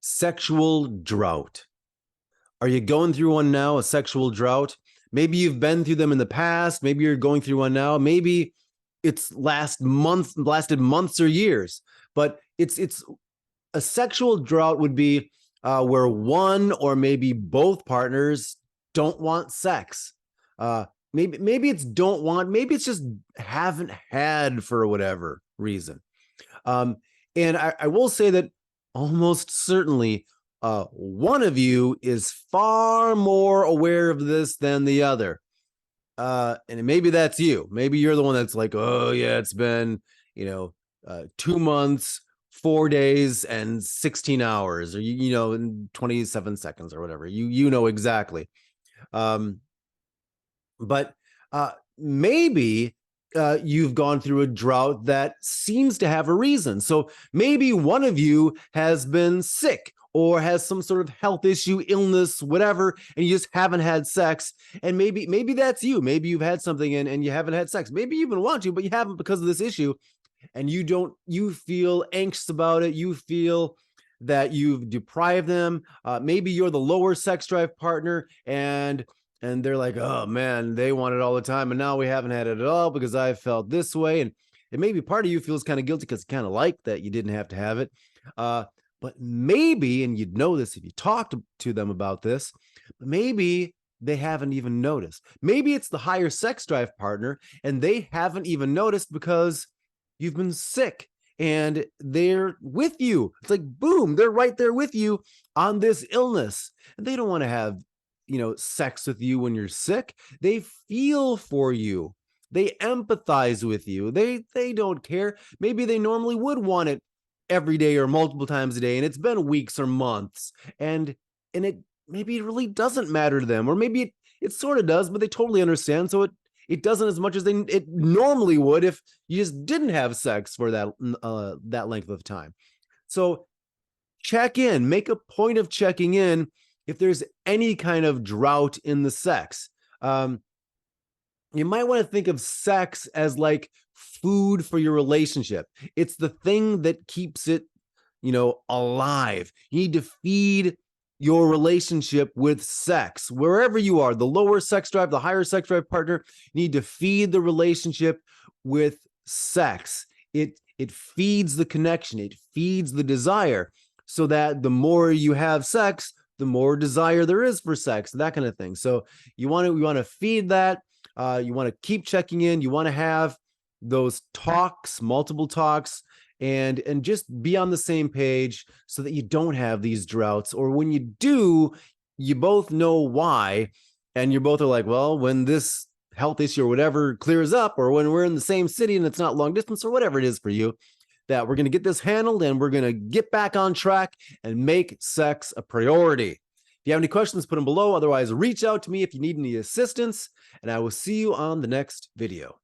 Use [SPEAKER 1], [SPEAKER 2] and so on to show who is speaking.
[SPEAKER 1] sexual drought. Are you going through one now, a sexual drought? Maybe you've been through them in the past. Maybe you're going through one now. Maybe it's lasted months or years, but it's a sexual drought would be where one or maybe both partners don't want sex. Maybe it's don't want, maybe it's just haven't had for whatever reason. And I will say that almost certainly one of you is far more aware of this than the other. And maybe that's you. Maybe you're the one that's like, oh yeah, it's been, 2 months, 4 days and 16 hours, or, in 27 seconds or whatever. You know exactly. But maybe you've gone through a drought that seems to have a reason. So maybe one of you has been sick or has some sort of health issue, illness, whatever, and you just haven't had sex. And maybe that's you. Maybe you've had something and you haven't had sex. Maybe you even want to, but you haven't because of this issue. And you feel anxious about it. You feel that you've deprived them. Maybe you're the lower sex drive partner and they're like, oh man, they want it all the time. And now we haven't had it at all because I felt this way. And maybe part of you feels kind of guilty because you kind of like that you didn't have to have it. But maybe, and you'd know this if you talked to them about this, maybe they haven't even noticed. Maybe it's the higher sex drive partner and they haven't even noticed because you've been sick and they're with you. It's like, boom, they're right there with you on this illness. And they don't want to have, sex with you when you're sick. They feel for you. They empathize with you. They don't care. Maybe they normally would want it every day or multiple times a day, and it's been weeks or months, and it maybe it really doesn't matter to them, or maybe it sort of does, but they totally understand. So it doesn't as much as it normally would if you just didn't have sex for that length of time. So check in, make a point of checking in if there's any kind of drought in the sex. You might want to think of sex as like food for your relationship. It's the thing that keeps it, alive. You need to feed your relationship with sex wherever you are, the lower sex drive, the higher sex drive partner. You need to feed the relationship with sex. It feeds the connection. It feeds the desire, so that the more you have sex, the more desire there is for sex, that kind of thing. So we want to feed that. You want to keep checking in. You want to have those talks, multiple talks, and just be on the same page so that you don't have these droughts. Or when you do, you both know why. And you both are like, well, when this health issue or whatever clears up, or when we're in the same city and it's not long distance or whatever it is for you, that we're going to get this handled and we're going to get back on track and make sex a priority. If you have any questions, put them below. Otherwise, reach out to me if you need any assistance, and I will see you on the next video.